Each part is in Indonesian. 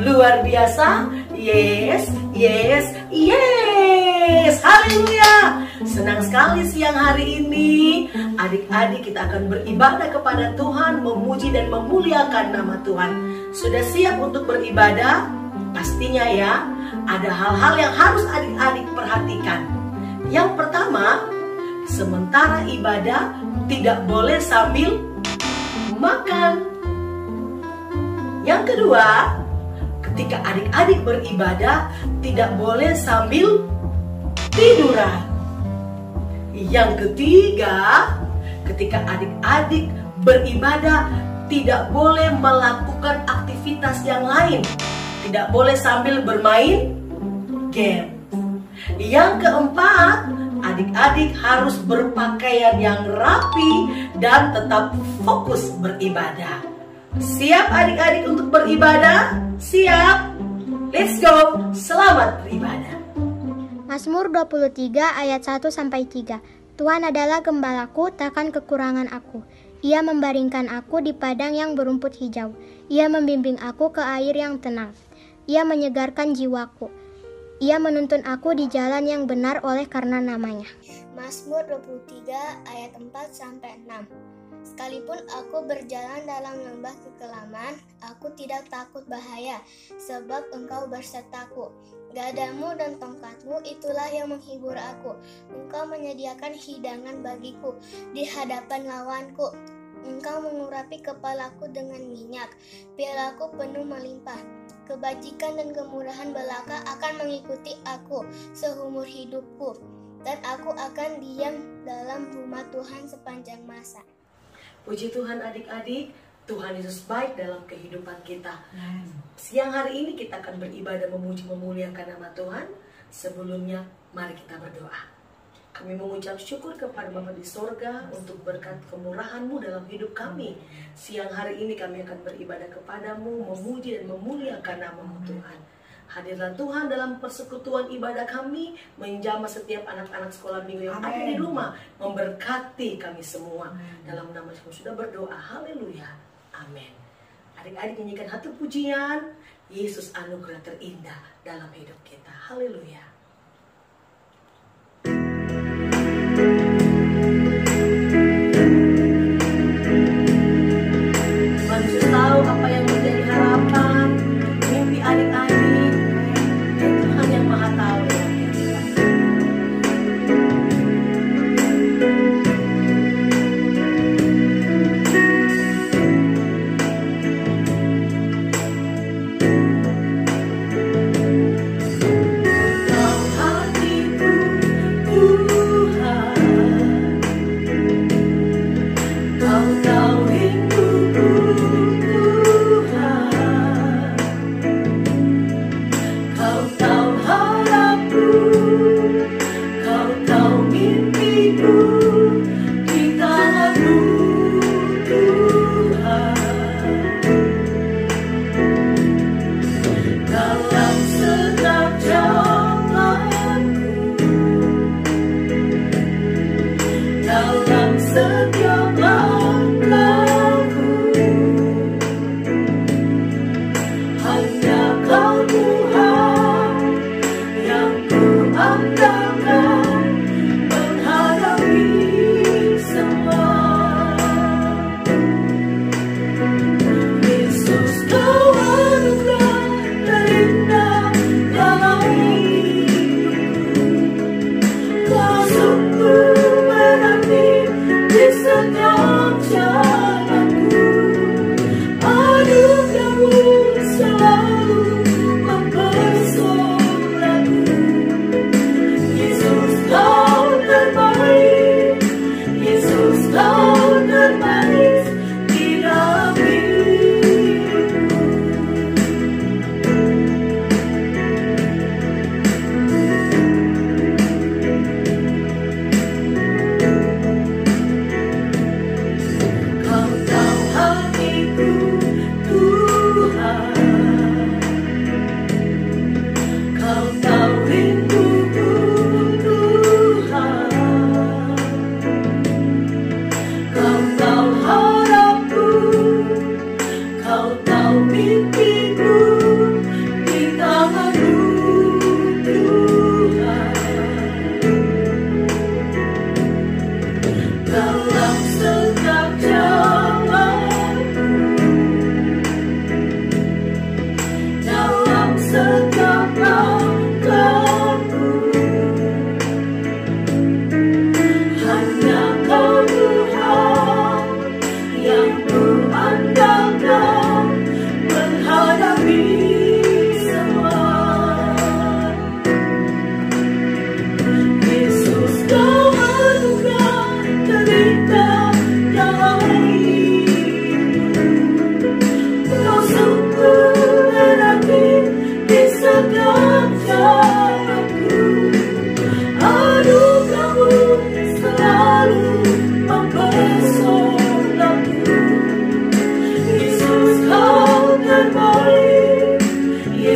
Luar biasa. Yes, yes, yes. Haleluya. Senang sekali siang hari ini adik-adik kita akan beribadah kepada Tuhan, memuji dan memuliakan nama Tuhan. Sudah siap untuk beribadah? Pastinya ya, ada hal-hal yang harus adik-adik perhatikan. Yang pertama, sementara ibadah tidak boleh sambil makan. Yang kedua, ketika adik-adik beribadah tidak boleh sambil tiduran. Yang ketiga, ketika adik-adik beribadah tidak boleh melakukan aktivitas yang lain. Tidak boleh sambil bermain game. Yang keempat, adik-adik harus berpakaian yang rapi dan tetap fokus beribadah. Siap adik-adik untuk beribadah? Siap? Let's go! Selamat beribadah. Mazmur 23 ayat 1-3. Tuhan adalah gembalaku, takkan kekurangan aku. Ia membaringkan aku di padang yang berumput hijau. Ia membimbing aku ke air yang tenang. Ia menyegarkan jiwaku. Ia menuntun aku di jalan yang benar oleh karena namanya. Mazmur 23 ayat 4-6. Sekalipun aku berjalan dalam lembah kekelaman, aku tidak takut bahaya, sebab Engkau bersertaku. Gadamu dan tongkatmu itulah yang menghibur aku. Engkau menyediakan hidangan bagiku di hadapan lawanku. Engkau mengurapi kepalaku dengan minyak, pialaku penuh melimpah. Kebajikan dan kemurahan belaka akan mengikuti aku seumur hidupku, dan aku akan diam dalam rumah Tuhan sepanjang masa. Puji Tuhan adik-adik, Tuhan Yesus baik dalam kehidupan kita. Siang hari ini kita akan beribadah memuji memuliakan nama Tuhan. Sebelumnya mari kita berdoa. Kami mengucap syukur kepada Bapa di sorga untuk berkat kemurahan-Mu dalam hidup kami. Siang hari ini kami akan beribadah kepadamu, memuji dan memuliakan nama-Mu Tuhan. Hadirlah Tuhan dalam persekutuan ibadah kami, menjamah setiap anak-anak sekolah minggu yang ada di rumah, memberkati kami semua. Dalam nama Yesus sudah berdoa, haleluya, amin. Adik-adik nyanyikan satu pujian, Yesus anugerah terindah dalam hidup kita, haleluya. Tuhan Yesus tahu apa yang menjadi harapan, mimpi adik-adik, dan Tuhan yang Maha Tahu. Selalu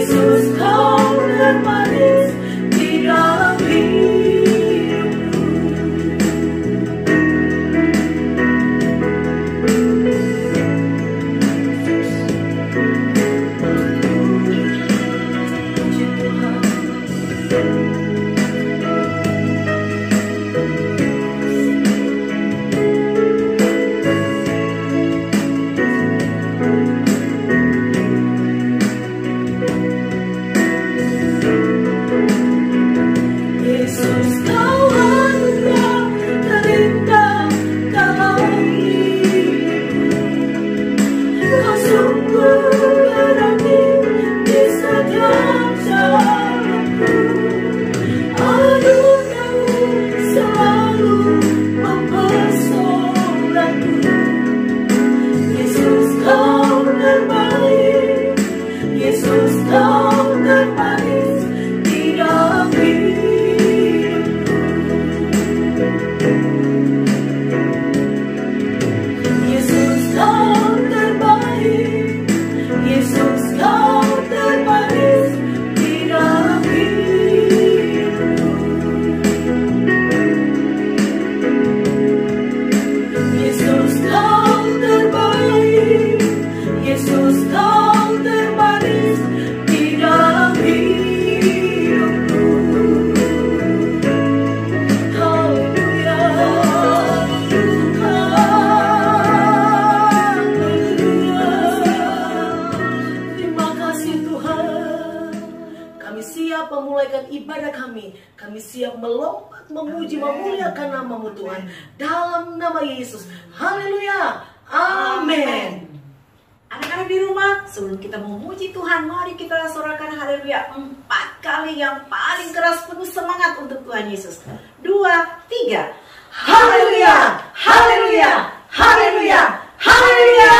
Yesus kau termanis di dalam hidupku. Puji Tuhan. Yesus kau anugerah terindah dalam hidupku. Kau sungguh berarti di setiap jalanku. Anugerahmu selalu mempesonaku. Yesus kau terbaik, Yesus kau termanis di dalam hidupku. Yesus kau terbaik, Yesus kau termanis di dalam hidupku. Yesus kau terbaik, Yesus kau termanis di dalam hidupku. Haleluya, haleluya. Terima kasih Tuhan. Kami siap memulaikan ibadah kami. Kami siap melompat, memuji, memuliakan nama-Mu Tuhan. Dalam nama Yesus. Haleluya. Amin. Anak-anak di rumah, sebelum kita memuji Tuhan, mari kita sorakan haleluya 4 kali yang paling keras, penuh semangat untuk Tuhan Yesus. 2, 3. Haleluya. Haleluya. Haleluya. Haleluya.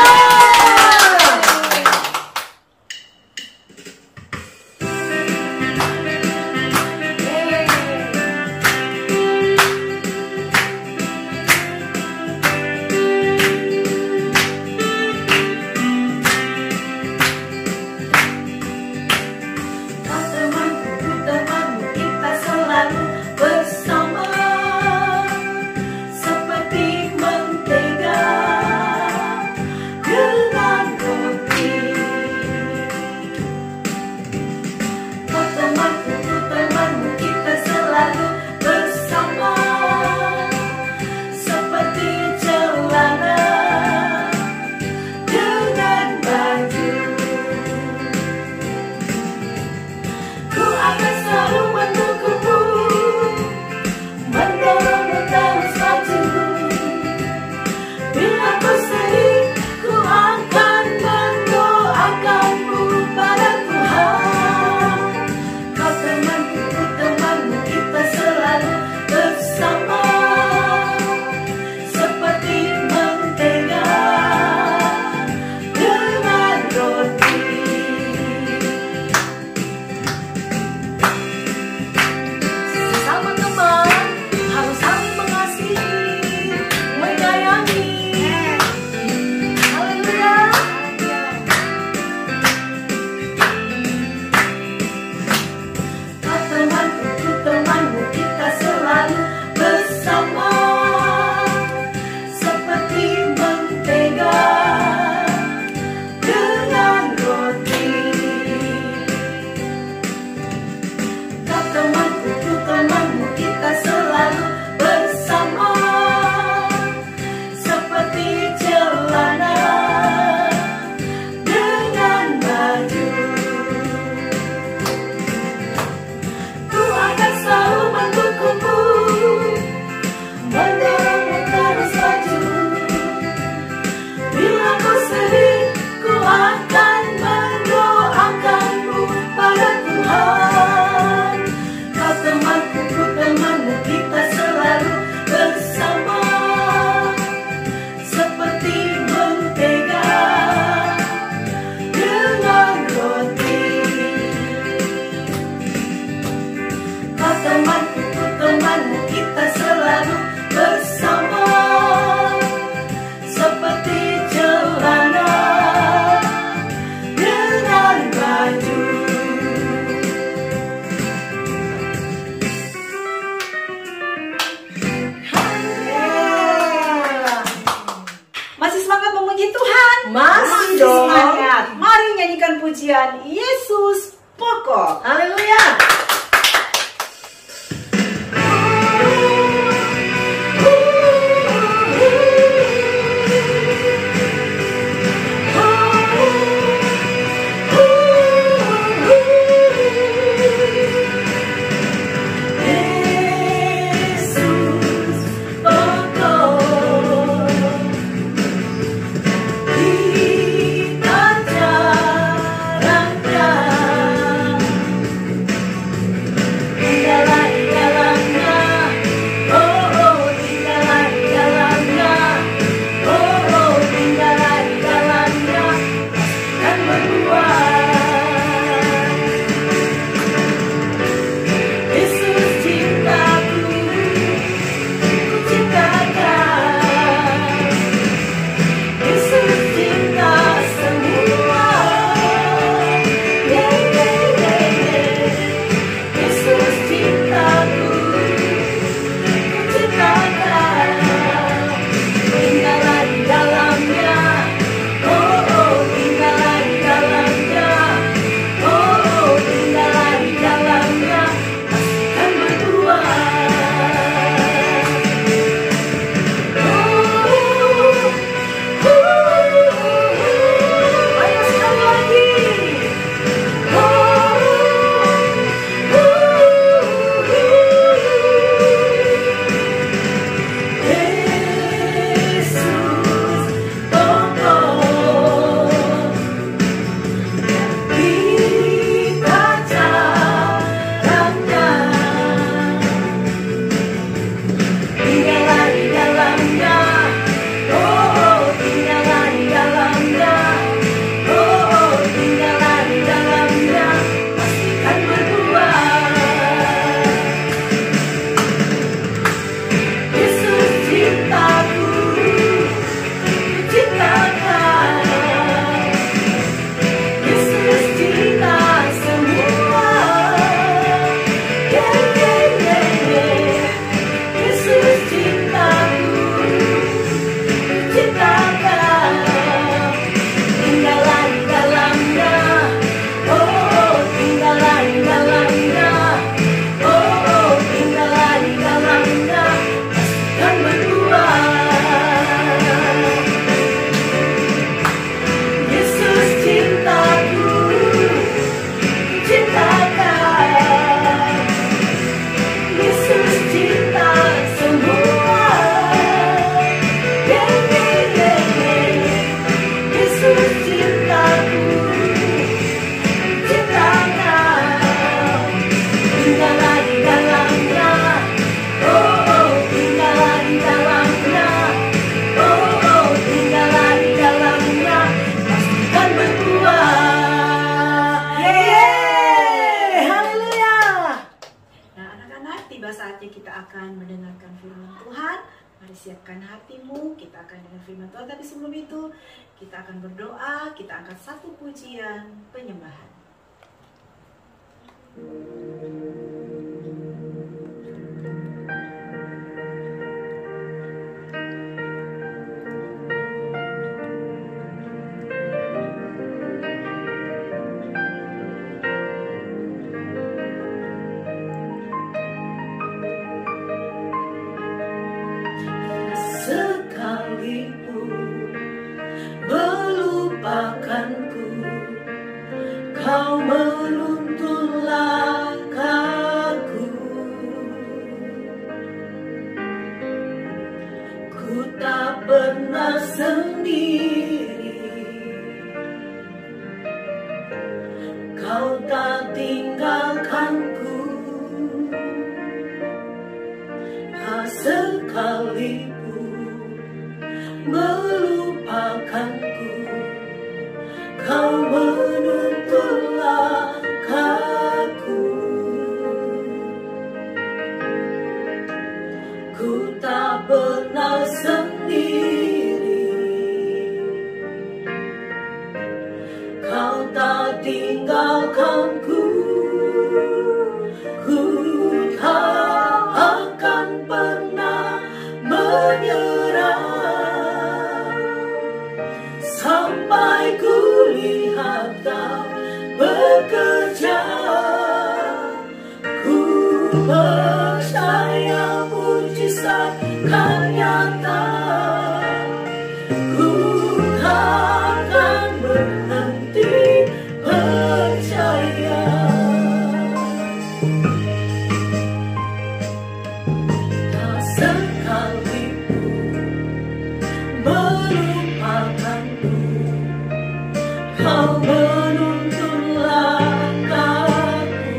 Temanku, kita selalu bersama, seperti mentega dengan Yesus pokok. Haleluya. Siapkan hatimu, kita akan dengar firman Tuhan. Tapi sebelum itu, kita akan berdoa, kita angkat satu pujian penyembahan. Kau menuntun langkahku, ku tak pernah sendiri. Kau tak tinggalkanku, tak sekalipun melupakanku. Kau menuntun langkahku, ku tak pernah sendiri. Kau tak tinggalkanku, ku tak akan pernah menyerah. Sampai ku lihat kau ku percaya mujizat kan nyata. Ku takkan berhenti percaya. Tak sekalipun melupakanku, Kau menuntun langkahku.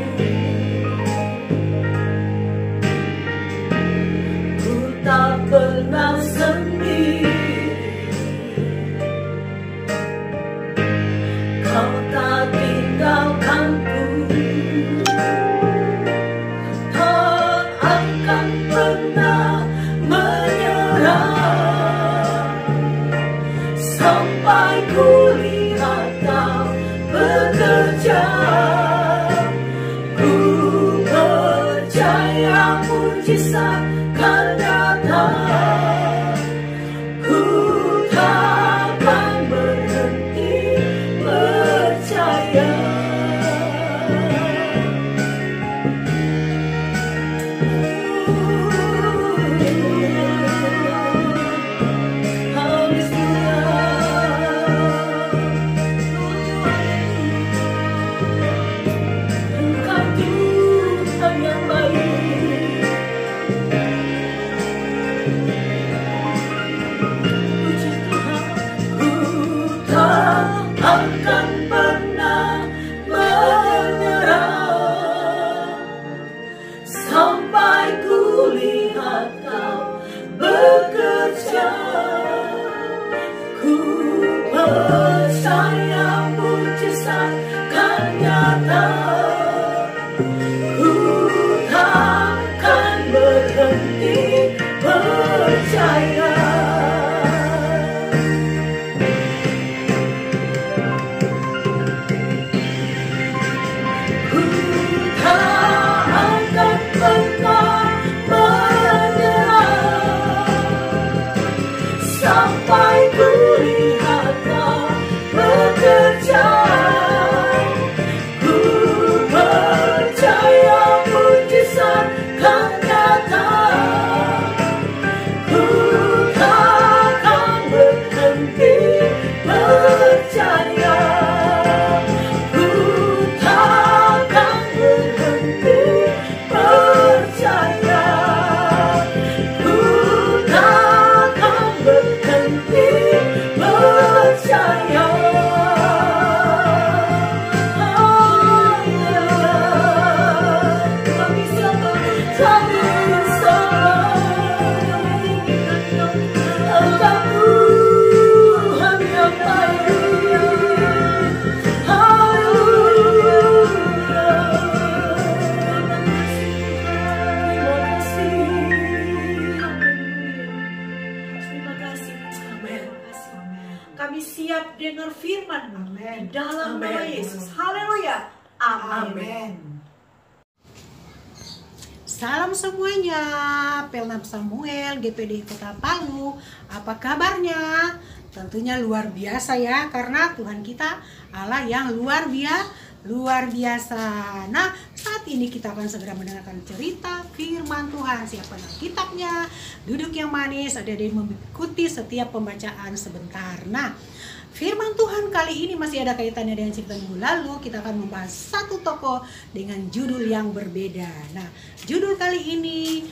Ku tak pernah sendiri, Kau tak tinggalkanku. Tak akan pernah menyerah sampai ku lihat Kau bekerja. Ku percaya mujizat kan nyata. Ku takkan berhenti percaya. Engkau Tuhan yang baik. Puji Tuhan, ku tak akan pernah menyerah sampai ku lihat Kau bekerja. Ku percaya mujizat kan nyata. Ku takkan berhenti percaya. Ku tak akan pernah menyerah sampai ku lihat Kau bekerja. Ku percaya mujizat kan nyata. Ku takkan berhenti percaya. Ku takkan berhenti percaya. Ku takkan berhenti percaya. Tak bisa Engkau Tuhan yang baik. Haleluya. Terima kasih. Terima kasih. Amin. Kami siap dengar firman di dalam nama Amin. Yesus. Haleluya. Amin. Salam semuanya, Pelnam Samuel, GPD Kota Palu. Apa kabarnya? Tentunya luar biasa ya, karena Tuhan kita Allah yang luar biasa. Nah, saat ini kita akan segera mendengarkan cerita firman Tuhan. Siapkan kitabnya, duduk yang manis, adik-adik mengikuti setiap pembacaan sebentar. Nah, firman Tuhan kali ini masih ada kaitannya dengan cerita minggu lalu. Kita akan membahas satu tokoh dengan judul yang berbeda. Nah, judul kali ini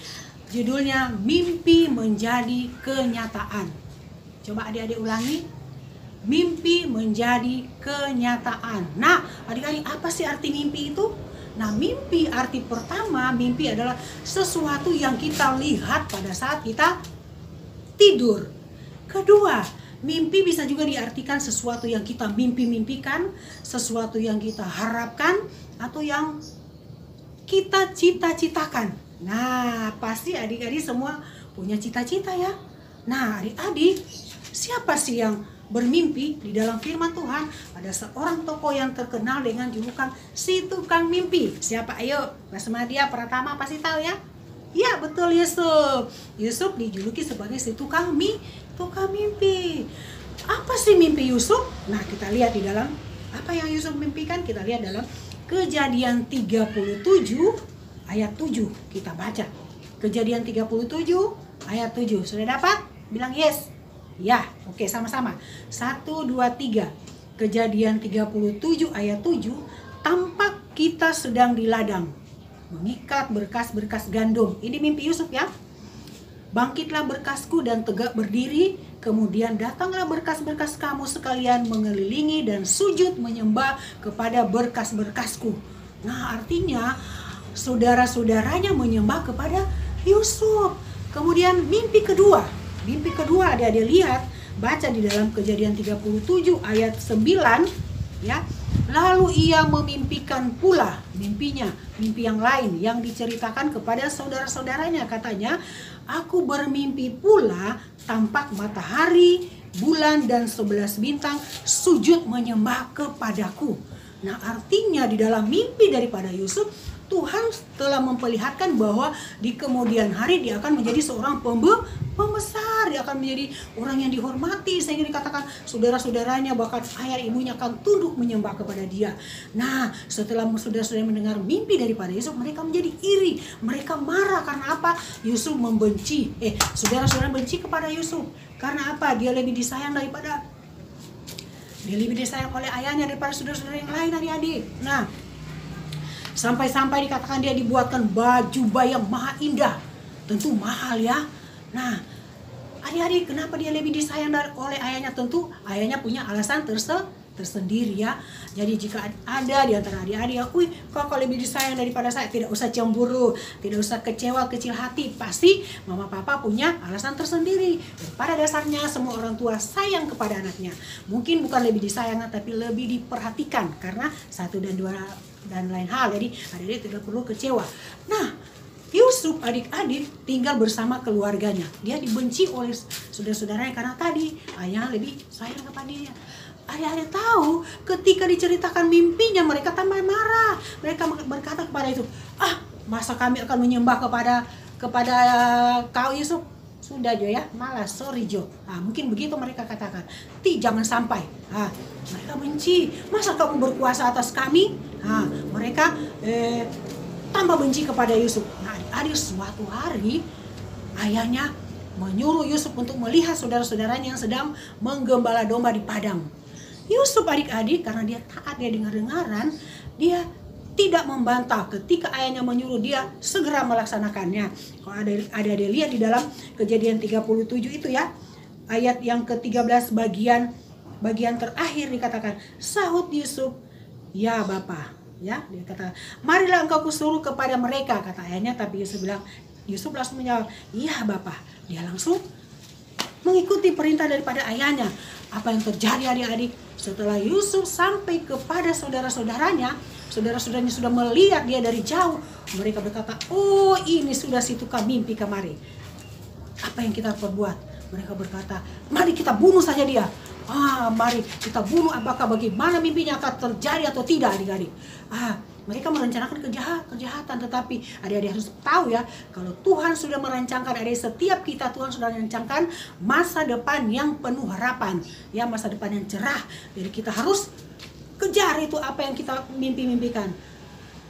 judulnya Mimpi Menjadi Kenyataan. Coba adik-adik ulangi. Mimpi menjadi kenyataan. Nah, adik-adik, apa sih arti mimpi itu? Nah, mimpi arti pertama, mimpi adalah sesuatu yang kita lihat pada saat kita tidur. Kedua, mimpi bisa juga diartikan sesuatu yang kita mimpi-mimpikan, sesuatu yang kita harapkan, atau yang kita cita-citakan. Nah, pasti adik-adik semua punya cita-cita ya. Nah, adik-adik, siapa sih yang bermimpi? Di dalam firman Tuhan ada seorang tokoh yang terkenal dengan julukan si tukang mimpi. Siapa? Ayo, Mas Madia Pratama pasti tahu ya. Ya, betul, Yusuf. Yusuf dijuluki sebagai si tukang mimpi. Apa sih mimpi Yusuf? Nah, kita lihat di dalam apa yang Yusuf mimpikan. Kita lihat dalam Kejadian 37 ayat 7 kita baca. Kejadian 37 ayat 7. Sudah dapat? Bilang yes. Ya, oke, sama-sama. 1, 2, 3. Kejadian 37 ayat 7. Tampak kita sedang di ladang, mengikat berkas-berkas gandum. Ini mimpi Yusuf ya. Bangkitlah berkasku dan tegak berdiri. Kemudian datanglah berkas-berkas kamu sekalian mengelilingi dan sujud menyembah kepada berkas-berkasku. Nah, artinya saudara-saudaranya menyembah kepada Yusuf. Kemudian mimpi kedua adik-adik lihat, baca di dalam Kejadian 37 ayat 9 ya. Lalu ia memimpikan pula mimpi yang lain yang diceritakan kepada saudara-saudaranya. Katanya, aku bermimpi pula tampak matahari, bulan dan 11 bintang sujud menyembah kepadaku. Nah, artinya di dalam mimpi daripada Yusuf, Tuhan telah memperlihatkan bahwa di kemudian hari dia akan menjadi seorang pembesar, dia akan menjadi orang yang dihormati, sehingga dikatakan saudara-saudaranya bahkan ayah ibunya akan tunduk menyembah kepada dia. Nah, setelah saudara-saudara mendengar mimpi daripada Yusuf, mereka menjadi iri, mereka marah. Karena apa? Yusuf membenci, saudara-saudara benci kepada Yusuf. Karena apa? Dia lebih disayang oleh ayahnya daripada saudara-saudara yang lain, adik-adik. Nah, sampai-sampai dikatakan dia dibuatkan baju bayang maha indah. Tentu mahal ya. Nah, adik-adik, kenapa dia lebih disayang oleh ayahnya? Tentu ayahnya punya alasan tersendiri ya. Jadi jika ada di antara adik-adik yang, kok lebih disayang daripada saya, tidak usah cemburu, tidak usah kecewa, kecil hati. Pasti mama papa punya alasan tersendiri. Dan pada dasarnya semua orang tua sayang kepada anaknya. Mungkin bukan lebih disayang, tapi lebih diperhatikan karena satu dan dua dan lain hal. Jadi adik-adik tidak perlu kecewa. Nah, Yusuf adik-adik tinggal bersama keluarganya. Dia dibenci oleh saudara-saudaranya karena tadi ayah lebih sayang kepada dia. Adik-adik tahu ketika diceritakan mimpinya mereka tambah marah. Mereka berkata kepada Yusuf, masa kami akan menyembah kepada kau Yusuf? Sudah Jo ya, malas, sorry Jo. Mungkin begitu mereka katakan. Jangan sampai. Mereka benci. Masa kamu berkuasa atas kami? Mereka tambah benci kepada Yusuf. Nah, adik-adik, suatu hari ayahnya menyuruh Yusuf untuk melihat saudara-saudaranya yang sedang menggembala domba di padang. Yusuf adik-adik, karena dia taat, dia dengar-dengaran, dia tidak membantah. Ketika ayahnya menyuruh, dia segera melaksanakannya. Kalau ada lihat di dalam Kejadian 37 itu ya, ayat yang ke-13 bagian terakhir dikatakan, sahut Yusuf, ya Bapa. Ya, dia kata, marilah engkau kusuruh kepada mereka, kata ayahnya. Tapi Yusuf langsung menjawab, iya Bapa. Dia langsung mengikuti perintah daripada ayahnya. Apa yang terjadi adik-adik? Setelah Yusuf sampai kepada saudara-saudaranya sudah melihat dia dari jauh. Mereka berkata, ini sudah si tukang mimpi kemari. Apa yang kita perbuat? Mereka berkata, mari kita bunuh saja dia. Mari kita bunuh, apakah bagaimana mimpinya akan terjadi atau tidak adik-adik. Mereka merencanakan kejahatan, tetapi adik-adik harus tahu ya, kalau Tuhan sudah merancangkan, setiap kita Tuhan sudah merancangkan masa depan yang penuh harapan, ya, masa depan yang cerah. Jadi kita harus kejar itu apa yang kita mimpi-mimpikan.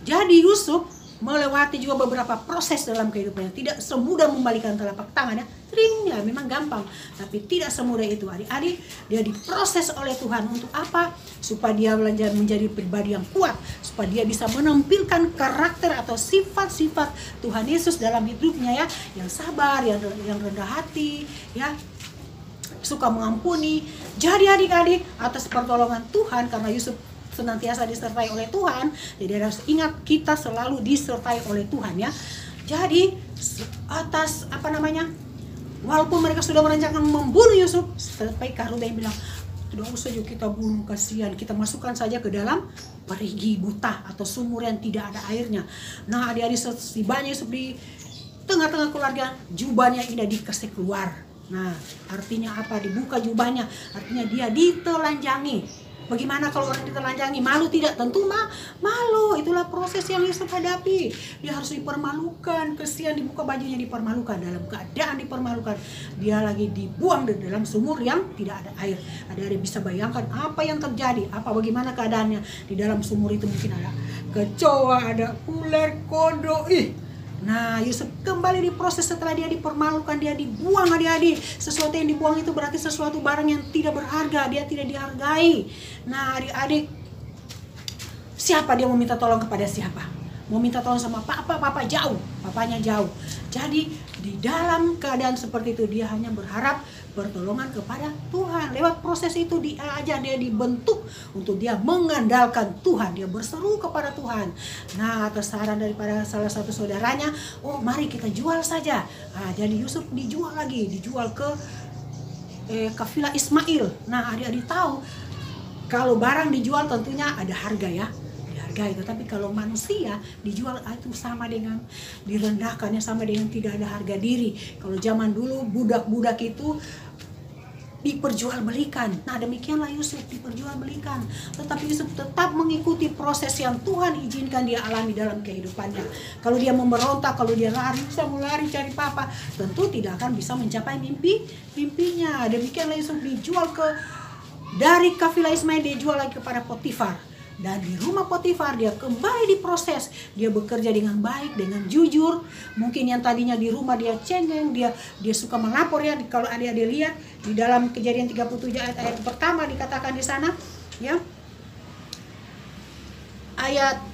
Jadi Yusuf melewati juga beberapa proses dalam kehidupannya. Tidak semudah membalikan telapak tangan ya. Tringnya memang gampang, tapi tidak semudah itu adik-adik. Dia diproses oleh Tuhan untuk apa? Supaya dia menjadi pribadi yang kuat, supaya dia bisa menampilkan karakter atau sifat-sifat Tuhan Yesus dalam hidupnya ya, yang sabar, yang rendah hati, ya, suka mengampuni. Jadi adik-adik, atas pertolongan Tuhan, karena Yusuf senantiasa disertai oleh Tuhan, jadi harus ingat kita selalu disertai oleh Tuhan ya. Jadi atas walaupun mereka sudah merencanakan membunuh Yusuf, sampai Karubay bilang, tidak usah juga kita bunuh, kasihan, kita masukkan saja ke dalam perigi buta atau sumur yang tidak ada airnya. Nah, adik-adik, setibanya Yusuf di tengah-tengah keluarga, jubahnya indah dikasih keluar. Nah, artinya apa? Dibuka jubahnya, artinya dia ditelanjangi. Bagaimana kalau orang ditelanjangi? Malu tidak? Tentu malu. Itulah proses yang Yusuf hadapi. Dia harus dipermalukan. Kesian, dibuka bajunya, dipermalukan. Dalam keadaan dipermalukan, dia lagi dibuang di dalam sumur yang tidak ada air. Ada bisa bayangkan apa yang terjadi, bagaimana keadaannya di dalam sumur itu. Mungkin ada kecoa, ada ular, kodok. Nah, Yusuf kembali diproses setelah dia dipermalukan, dia dibuang adik-adik. Sesuatu yang dibuang itu berarti sesuatu barang yang tidak berharga, dia tidak dihargai. Nah, adik-adik, siapa dia mau minta tolong kepada siapa? Mau minta tolong sama papa jauh, papanya jauh. Jadi di dalam keadaan seperti itu dia hanya berharap pertolongan kepada Tuhan. Lewat proses itu dia dibentuk untuk dia mengandalkan Tuhan, dia berseru kepada Tuhan. Nah, atas saran daripada salah satu saudaranya, oh mari kita jual saja. Nah, jadi Yusuf dijual ke kafilah Ismail. Nah, adik-adik tahu kalau barang dijual tentunya ada harga ya. Itu, tapi kalau manusia dijual itu sama dengan direndahkannya, sama dengan tidak ada harga diri. Kalau zaman dulu budak-budak itu diperjualbelikan. Nah, demikianlah Yusuf diperjualbelikan. Tetapi Yusuf tetap mengikuti proses yang Tuhan izinkan dia alami dalam kehidupannya. Kalau dia memberontak, kalau dia mau lari cari papa, tentu tidak akan bisa mencapai mimpinya. Demikianlah Yusuf dijual dari kafilah Ismail, dijual lagi kepada Potifar. Dan di rumah Potifar dia kembali diproses. Dia bekerja dengan baik, dengan jujur. Mungkin yang tadinya di rumah dia cengeng, dia suka melapor ya. Kalau adik-adik lihat di dalam Kejadian 37 ayat pertama dikatakan di sana ya. Ayat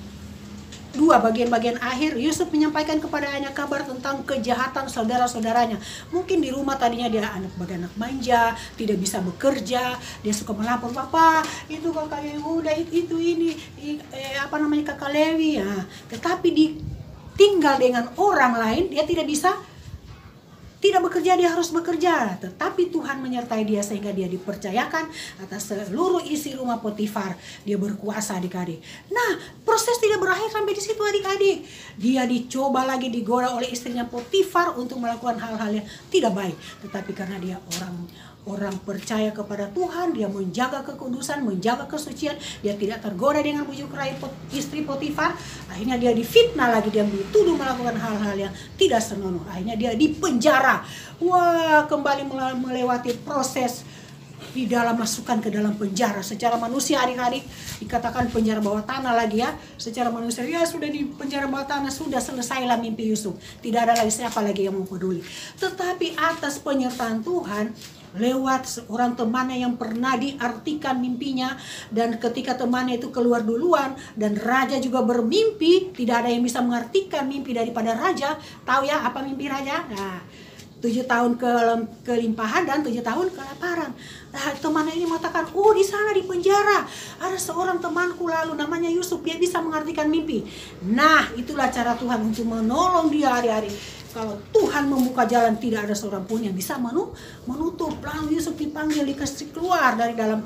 2 bagian-bagian akhir, Yusuf menyampaikan kepadanya kabar tentang kejahatan saudara-saudaranya. Mungkin di rumah tadinya dia anak manja, tidak bisa bekerja, dia suka melapor, papa itu kakak Yehuda, kakak Lewi ya. Tetapi tinggal dengan orang lain, dia tidak bekerja, dia harus bekerja. Tetapi Tuhan menyertai dia sehingga dia dipercayakan atas seluruh isi rumah Potifar. Dia berkuasa adik-adik. Nah, proses tidak berakhir sampai di situ adik-adik. Dia dicoba lagi, digoda oleh istrinya Potifar untuk melakukan hal-hal yang tidak baik. Tetapi karena dia orang percaya kepada Tuhan, dia menjaga kekudusan, menjaga kesucian, dia tidak tergoda dengan bujuk rayu istri Potifar. Akhirnya dia difitnah lagi, dia dituduh melakukan hal-hal yang tidak senonoh. Akhirnya dia dipenjara. Wah, kembali melewati proses di dalam, masukkan ke dalam penjara. Secara manusia adik-adik dikatakan penjara bawah tanah lagi ya. Secara manusia ya sudah di penjara bawah tanah, sudah selesailah mimpi Yusuf. Tidak ada lagi siapa lagi yang mau peduli. Tetapi atas penyertaan Tuhan, lewat seorang temannya yang pernah diartikan mimpinya, dan ketika temannya itu keluar duluan dan raja juga bermimpi, tidak ada yang bisa mengartikan mimpi daripada raja. Tahu ya apa mimpi raja? Nah, 7 tahun kelimpahan dan 7 tahun kelaparan. Nah, temannya ini mengatakan, oh di sana di penjara ada seorang temanku lalu namanya Yusuf, dia bisa mengartikan mimpi. Nah, itulah cara Tuhan untuk menolong dia adik-adik. Kalau Tuhan membuka jalan, tidak ada seorang pun yang bisa menutup. Lalu Yusuf dipanggil, dikasih keluar dari dalam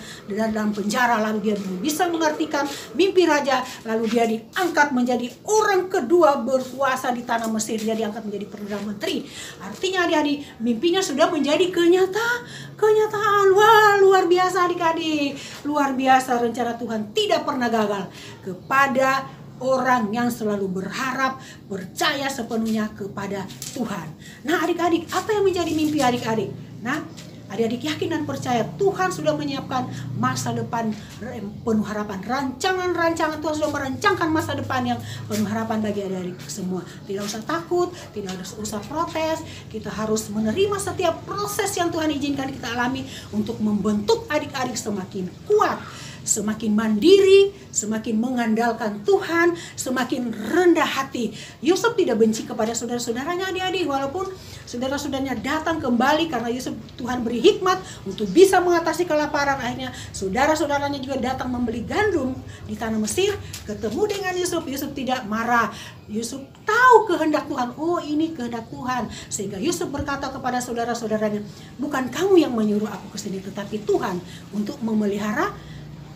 penjara. Lalu dia bisa mengartikan mimpi raja. Lalu dia diangkat menjadi orang kedua berkuasa di tanah Mesir. Dia diangkat menjadi Perdana Menteri. Artinya adik-adik, mimpinya sudah menjadi kenyataan. Wah, luar biasa adik-adik. Luar biasa, rencana Tuhan tidak pernah gagal kepada orang yang selalu berharap, percaya sepenuhnya kepada Tuhan. Nah adik-adik, apa yang menjadi mimpi adik-adik? Nah, adik-adik yakin dan percaya Tuhan sudah menyiapkan masa depan penuh harapan. Rancangan Tuhan sudah merancangkan masa depan yang penuh harapan bagi adik-adik semua. Tidak usah takut, tidak usah protes. Kita harus menerima setiap proses yang Tuhan izinkan kita alami untuk membentuk adik-adik semakin kuat, semakin mandiri, semakin mengandalkan Tuhan, semakin rendah hati. Yusuf tidak benci kepada saudara-saudaranya adik-adik, walaupun saudara-saudaranya datang kembali karena Yusuf, Tuhan beri hikmat untuk bisa mengatasi kelaparan. Akhirnya saudara-saudaranya juga datang membeli gandum di tanah Mesir, ketemu dengan Yusuf. Yusuf tidak marah. Yusuf tahu kehendak Tuhan. Oh, ini kehendak Tuhan. Sehingga Yusuf berkata kepada saudara-saudaranya, bukan kamu yang menyuruh aku ke sini, tetapi Tuhan untuk memelihara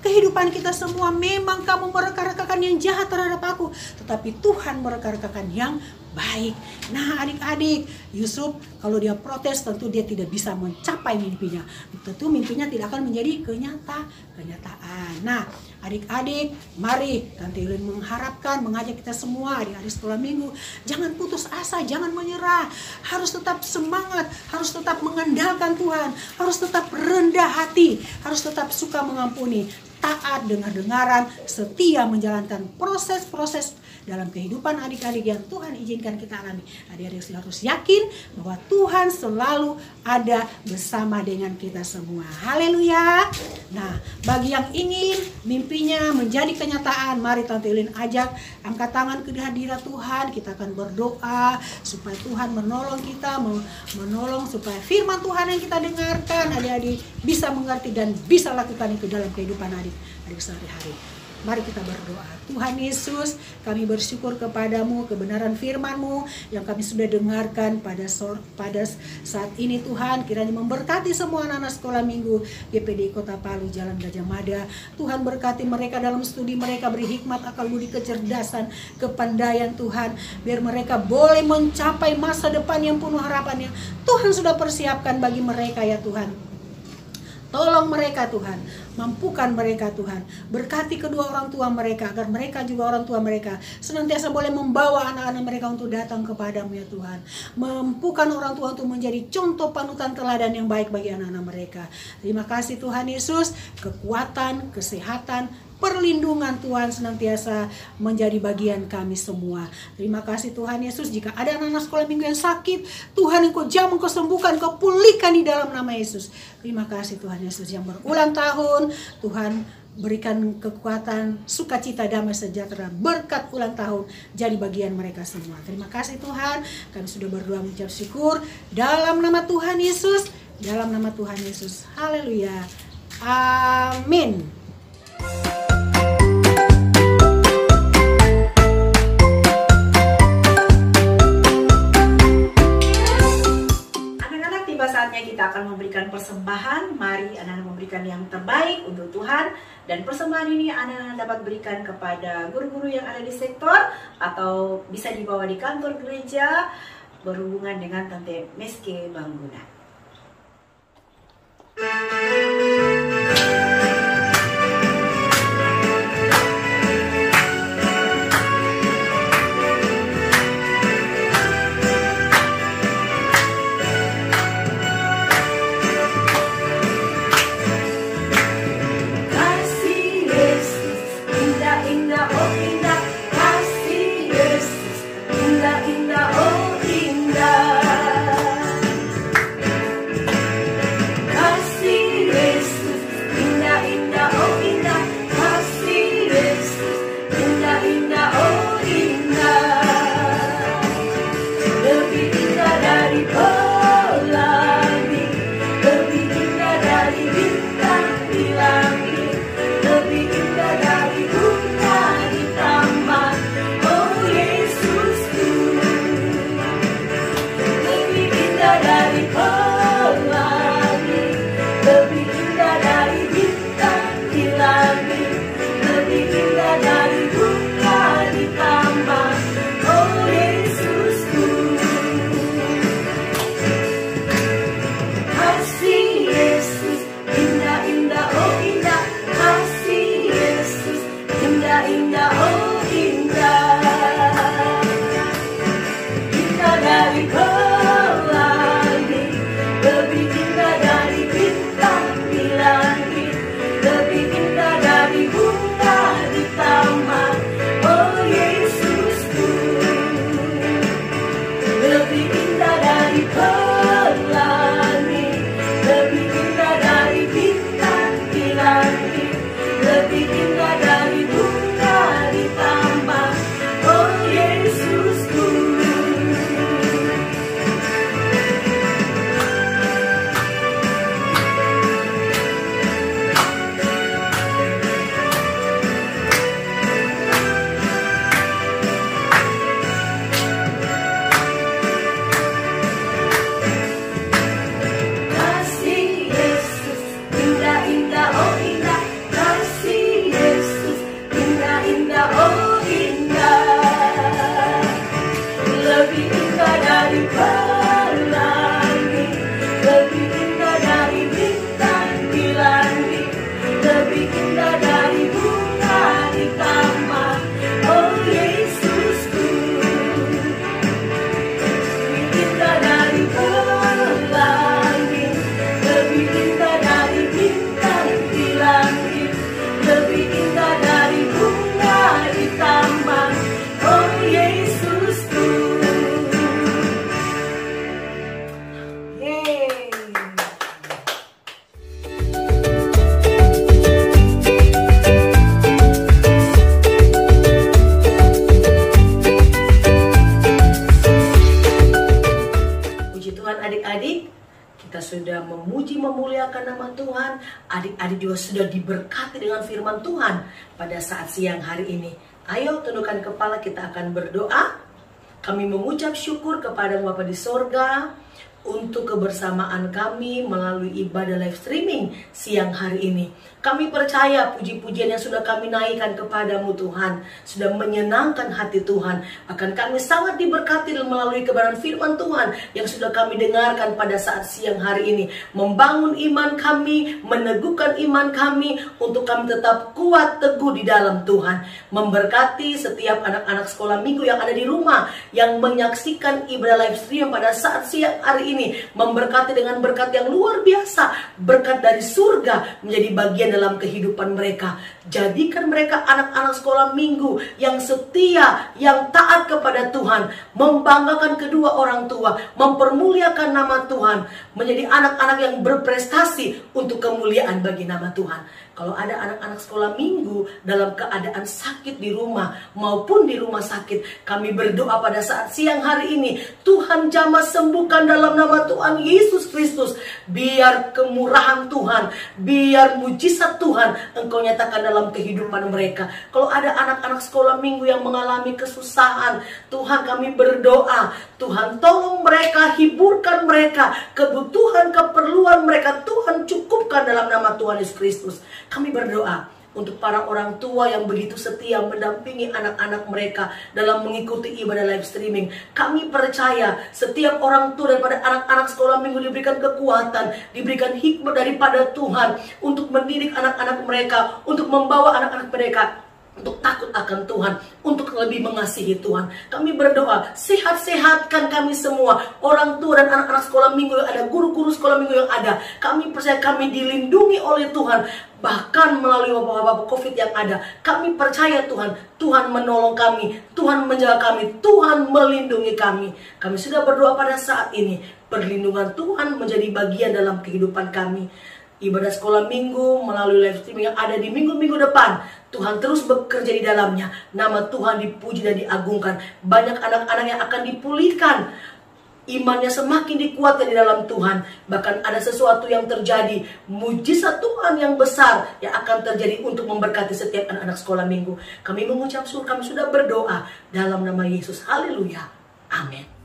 kehidupan kita semua. Memang kamu mereka-rekakan yang jahat terhadap aku, tetapi Tuhan mereka-rekakan yang baik. Nah adik-adik, Yusuf kalau dia protes tentu dia tidak bisa mencapai mimpinya. Tentu mimpinya tidak akan menjadi kenyataan. Nah adik-adik, mari Tante Yulin mengharapkan, mengajak kita semua adik-adik sekolah minggu, jangan putus asa, jangan menyerah. Harus tetap semangat, harus tetap mengandalkan Tuhan, harus tetap rendah hati, harus tetap suka mengampuni. taat, dengar-dengaran, setia menjalankan proses-proses dalam kehidupan adik-adik yang Tuhan izinkan kita alami. Adik-adik harus yakin bahwa Tuhan selalu ada bersama dengan kita semua. Haleluya. Nah, bagi yang ingin mimpinya menjadi kenyataan, mari Tante Ulin ajak angkat tangan ke hadirat Tuhan. Kita akan berdoa supaya Tuhan menolong kita, menolong supaya firman Tuhan yang kita dengarkan adik-adik bisa mengerti dan bisa lakukan itu dalam kehidupan adik-adik sehari-hari. Mari kita berdoa. Tuhan Yesus, kami bersyukur kepadamu, kebenaran firman-Mu yang kami sudah dengarkan pada saat ini Tuhan. Kiranya memberkati semua anak-anak sekolah minggu GPDI Kota Palu, Jalan Gajah Mada. Tuhan berkati mereka dalam studi mereka, beri hikmat, akal budi, kecerdasan, kepandaian Tuhan. Biar mereka boleh mencapai masa depan yang penuh harapan yang Tuhan sudah persiapkan bagi mereka ya Tuhan. Tolong mereka Tuhan, mampukan mereka Tuhan, berkati kedua orang tua mereka agar mereka juga orang tua mereka senantiasa boleh membawa anak-anak mereka untuk datang kepadamu ya Tuhan. Mampukan orang tua untuk menjadi contoh panutan teladan yang baik bagi anak-anak mereka. Terima kasih Tuhan Yesus, kekuatan, kesehatan, perlindungan Tuhan senantiasa menjadi bagian kami semua. Terima kasih Tuhan Yesus. Jika ada anak-anak sekolah minggu yang sakit, Tuhan Engkau jamah, Engkau sembuhkan, Engkau pulihkan di dalam nama Yesus. Terima kasih Tuhan Yesus. Yang berulang tahun, Tuhan berikan kekuatan, sukacita, damai, sejahtera, berkat ulang tahun jadi bagian mereka semua. Terima kasih Tuhan. Kami sudah berdoa mengucap syukur dalam nama Tuhan Yesus. Dalam nama Tuhan Yesus. Haleluya. Amin. Saatnya kita akan memberikan persembahan. Mari anak-anak memberikan yang terbaik untuk Tuhan. Dan persembahan ini anak-anak dapat berikan kepada guru-guru yang ada di sektor, atau bisa dibawa di kantor gereja berhubungan dengan Tante Meske Bangguna. Kasih Yesus sudah memuji memuliakan nama Tuhan. Adik-adik juga sudah diberkati dengan firman Tuhan pada saat siang hari ini. Ayo tundukkan kepala, kita akan berdoa. Kami mengucap syukur kepada Bapa di sorga untuk kebersamaan kami melalui ibadah live streaming siang hari ini. Kami percaya puji-pujian yang sudah kami naikkan kepadamu Tuhan sudah menyenangkan hati Tuhan. Bahkan kami sangat diberkati melalui kebenaran firman Tuhan yang sudah kami dengarkan pada saat siang hari ini. Membangun iman kami, meneguhkan iman kami untuk kami tetap kuat teguh di dalam Tuhan. Memberkati setiap anak-anak sekolah minggu yang ada di rumah, yang menyaksikan ibadah live stream pada saat siang hari ini. Memberkati dengan berkat yang luar biasa, berkat dari surga menjadi bagian dalam kehidupan mereka. Jadikan mereka anak-anak sekolah minggu yang setia, yang taat kepada Tuhan, membanggakan kedua orang tua, mempermuliakan nama Tuhan, menjadi anak-anak yang berprestasi untuk kemuliaan bagi nama Tuhan. Kalau ada anak-anak sekolah minggu dalam keadaan sakit di rumah maupun di rumah sakit, kami berdoa pada saat siang hari ini, Tuhan jamah sembuhkan dalam nama Tuhan Yesus Kristus. Biar kemurahan Tuhan, biar mujizat Tuhan Engkau nyatakan dalam kehidupan mereka. Kalau ada anak-anak sekolah minggu yang mengalami kesusahan, Tuhan kami berdoa, Tuhan tolong mereka, hiburkan mereka, kebutuhan, keperluan mereka Tuhan cukupkan dalam nama Tuhan Yesus Kristus. Kami berdoa untuk para orang tua yang begitu setia mendampingi anak-anak mereka dalam mengikuti ibadah live streaming. Kami percaya setiap orang tua daripada anak-anak sekolah minggu diberikan kekuatan, diberikan hikmat daripada Tuhan untuk mendidik anak-anak mereka, untuk membawa anak-anak mereka untuk takut akan Tuhan, untuk lebih mengasihi Tuhan. Kami berdoa, sehat-sehatkan kami semua, orang tua dan anak-anak sekolah minggu yang ada, guru-guru sekolah minggu yang ada. Kami percaya kami dilindungi oleh Tuhan, bahkan melalui wabah-wabah COVID yang ada. Kami percaya Tuhan, Tuhan menolong kami, Tuhan menjaga kami, Tuhan melindungi kami. Kami sudah berdoa pada saat ini, perlindungan Tuhan menjadi bagian dalam kehidupan kami. Ibadah sekolah minggu melalui live streaming yang ada di minggu-minggu depan, Tuhan terus bekerja di dalamnya. Nama Tuhan dipuji dan diagungkan. Banyak anak-anak yang akan dipulihkan, imannya semakin dikuatkan di dalam Tuhan. Bahkan ada sesuatu yang terjadi, mujizat Tuhan yang besar yang akan terjadi untuk memberkati setiap anak-anak sekolah minggu. Kami mengucap syukur, kami sudah berdoa dalam nama Yesus. Haleluya. Amin.